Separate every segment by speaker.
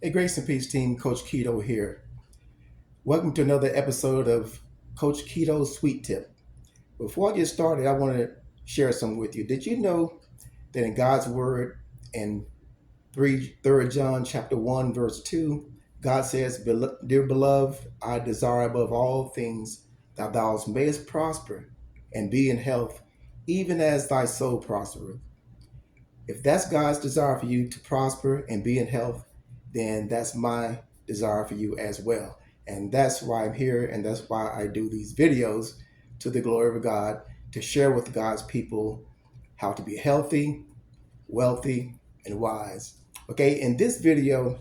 Speaker 1: Hey, Grace and Peace team, Coach Keto here. Welcome to another episode of Coach Keto's Sweet Tip. Before I get started, I want to share something with you. Did you know that in God's Word in 3 John chapter 1, verse 2, God says, Dear beloved, I desire above all things that thou mayest prosper and be in health, even as thy soul prospereth. If that's God's desire for you to prosper and be in health, then that's my desire for you as well. And that's why I'm here, and that's why I do these videos to the glory of God to share with God's people how to be healthy, wealthy, and wise. Okay, in this video,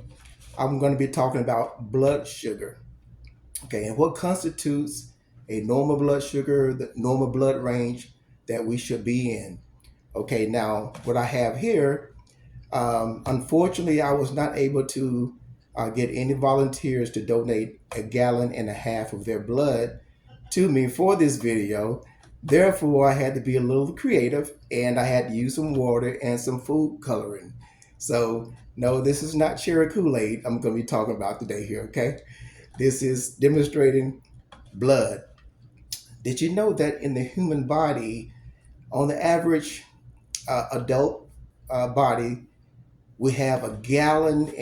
Speaker 1: I'm going to be talking about blood sugar. Okay, and what constitutes a normal blood sugar, the normal blood range that we should be in. Okay, now what I have here, unfortunately, I was not able to get any volunteers to donate 1.5 gallons of their blood to me for this video. Therefore, I had to be a little creative and I had to use some water and some food coloring. So, no, this is not cherry Kool-Aid I'm going to be talking about today here, okay? This is demonstrating blood. Did you know that in the human body, on the average adult body, we have 1.5 gallons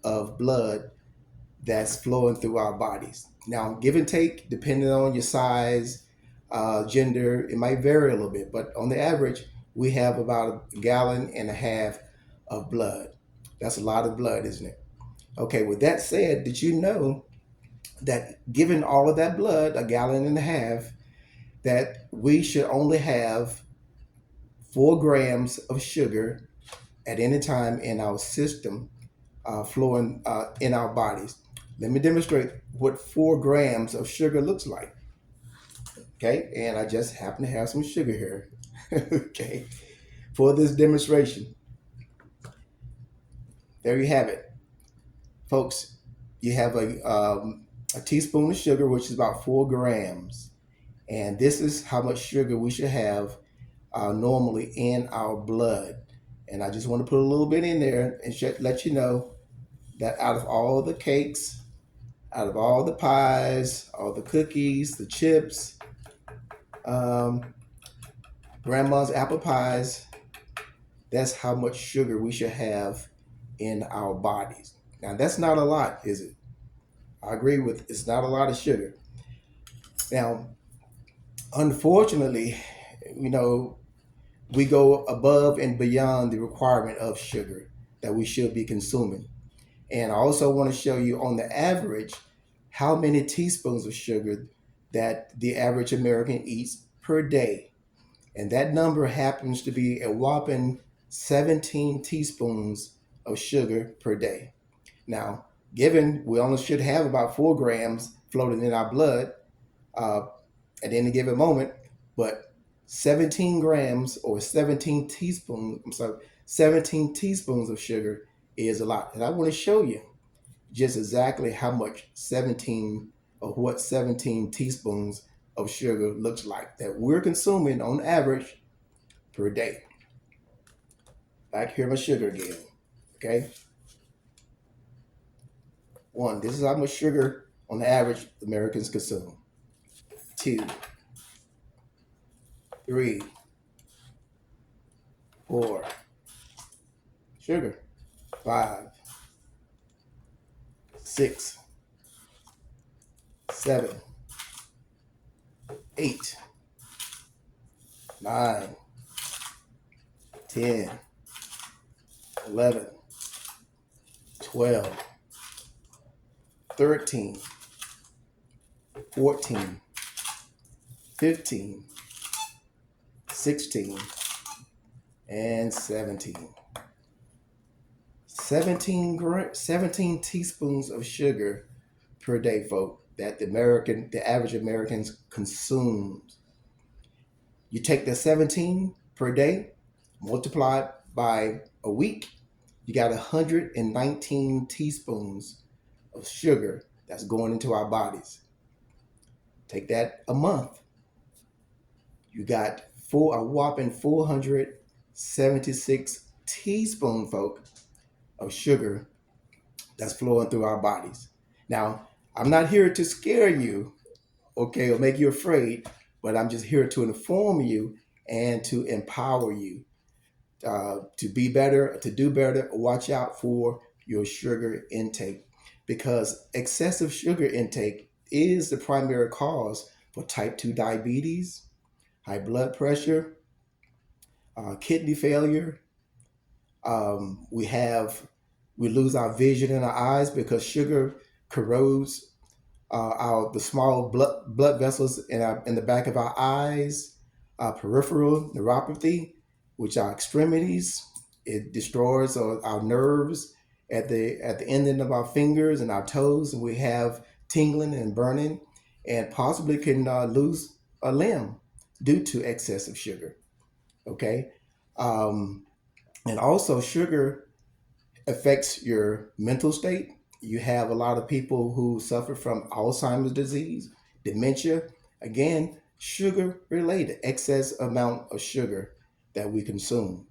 Speaker 1: of blood that's flowing through our bodies. Now, give and take, depending on your size, gender, it might vary a little bit, but on the average, we have about 1.5 gallons of blood. That's a lot of blood, isn't it? Okay, with that said, did you know that given all of that blood, 1.5 gallons, that we should only have 4 grams of sugar at any time in our system flowing in our bodies. Let me demonstrate what 4 grams of sugar looks like. Okay, and I just happen to have some sugar here. Okay, for this demonstration. There you have it, folks. You have a teaspoon of sugar, which is about 4 grams, and this is how much sugar we should have normally in our blood. And I just want to put a little bit in there and let you know that out of all the cakes, out of all the pies, all the cookies, the chips, um, grandma's apple pies, that's how much sugar we should have in our bodies. Now, that's not a lot, is it? I agree with it's not a lot of sugar. Now, unfortunately, you know, we go above and beyond the requirement of sugar that we should be consuming. And I also want to show you on the average how many teaspoons of sugar that the average American eats per day. And that number happens to be a whopping 17 teaspoons of sugar per day. Now, given we only should have about 4 grams floating in our blood uh, at any given moment, but 17 grams or 17 teaspoons, 17 teaspoons of sugar is a lot. And I want to show you just exactly how much 17 or what 17 teaspoons of sugar looks like that we're consuming on average per day. Back here, my sugar again. Okay. One, this is how much sugar on the average Americans consume. 2, 3, 4, sugar. 5, 6, 7, 8, 9, 10, 11, 12, 13, 14, 15, 16, and 17. 17 teaspoons of sugar per day, folks, that the average Americans consumes. You take the 17 per day, multiply it by a week, you got 119 teaspoons of sugar that's going into our bodies. Take that a month, you got a whopping 476 teaspoon, folk, of sugar that's flowing through our bodies. Now, I'm not here to scare you, okay, or make you afraid, but I'm just here to inform you and to empower you to be better, to do better. Watch out for your sugar intake because excessive sugar intake is the primary cause for type 2 diabetes, high blood pressure, kidney failure. We lose our vision in our eyes because sugar corrodes our the small blood vessels in the back of our eyes, peripheral neuropathy, which are extremities. It destroys our nerves at the ending of our fingers and our toes, and we have tingling and burning, and possibly can lose a limb due to excessive sugar. Okay, um, and also sugar affects your mental state. You have a lot of people who suffer from Alzheimer's disease, dementia. Again, sugar related, excess amount of sugar that we consume.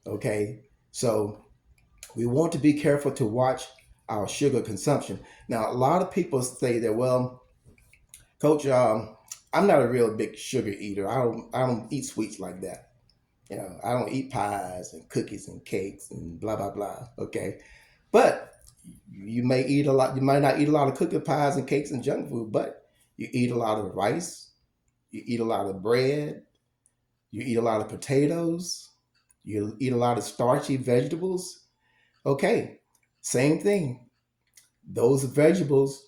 Speaker 1: Okay, so we want to be careful to watch our sugar consumption. Now, a lot of people say that, well, Coach, I'm not a real big sugar eater. I don't eat sweets like that. You know, I don't eat pies and cookies and cakes and blah blah blah. Okay, but you may eat a lot. You might not eat a lot of cookie pies and cakes and junk food, but you eat a lot of rice. You eat a lot of bread. You eat a lot of potatoes. You eat a lot of starchy vegetables. Okay, same thing. Those vegetables,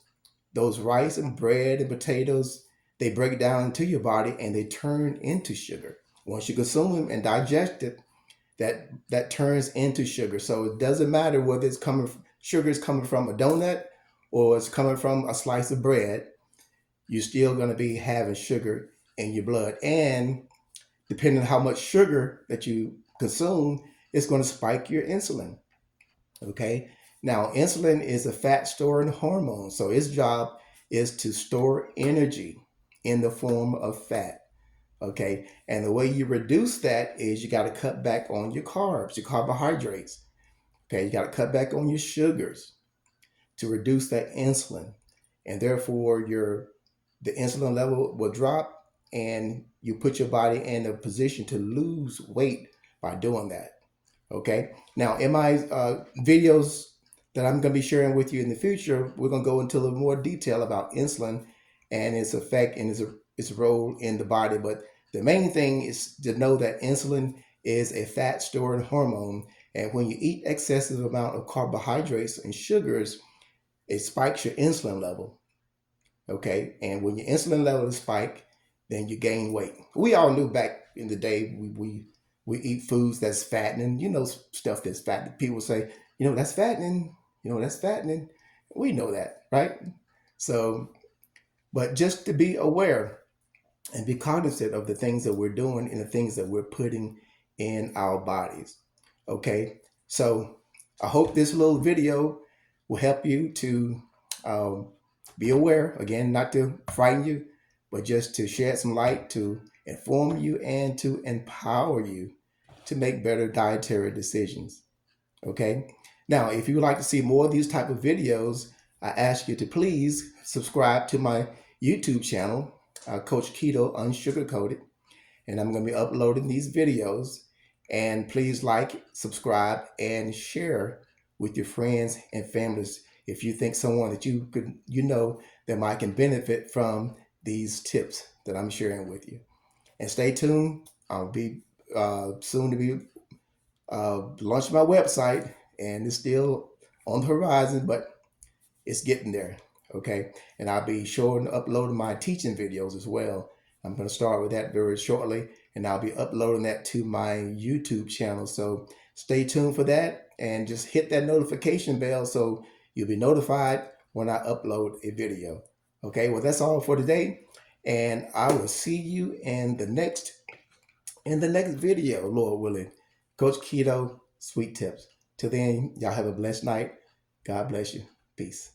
Speaker 1: those rice and bread and potatoes, they break down into your body and they turn into sugar. Once you consume them and digest it, that turns into sugar. So it doesn't matter whether sugar is coming from a donut or it's coming from a slice of bread. You're still going to be having sugar in your blood, and depending on how much sugar that you consume, it's going to spike your insulin. Okay. Now, insulin is a fat storing hormone, so its job is to store energy in the form of fat. Okay. And the way you reduce that is you got to cut back on your carbs, your carbohydrates. Okay. You got to cut back on your sugars to reduce that insulin. And therefore, the insulin level will drop and you put your body in a position to lose weight by doing that. Okay. Now, in my videos that I'm going to be sharing with you in the future, we're going to go into a little more detail about insulin and its effect and its role in the body. But the main thing is to know that insulin is a fat storing hormone. And when you eat excessive amount of carbohydrates and sugars, it spikes your insulin level. Okay. And when your insulin level is spiked, then you gain weight. We all knew back in the day we eat foods that's fattening, stuff that's fattening. People say, that's fattening, that's fattening. We know that, right? So, but just to be aware and be cognizant of the things that we're doing and the things that we're putting in our bodies. Okay. So I hope this little video will help you to um, be aware, again, not to frighten you, but just to shed some light to inform you and to empower you to make better dietary decisions. Okay. Now, if you would like to see more of these type of videos, I ask you to please subscribe to my YouTube channel, Coach Keto Unsugarcoated, and I'm going to be uploading these videos. And please like, subscribe, and share with your friends and families if you think someone that that might can benefit from these tips that I'm sharing with you. And stay tuned. I'll be soon to be launching my website, and it's still on the horizon, but it's getting there. Okay. And I'll be showing uploading my teaching videos as well. I'm going to start with that very shortly, and I'll be uploading that to my YouTube channel. So stay tuned for that and just hit that notification bell so you'll be notified when I upload a video. Okay. Well, that's all for today. And I will see you in the next video, Lord willing. Coach Keto Sweet Tips. Till then, y'all have a blessed night. God bless you. Peace.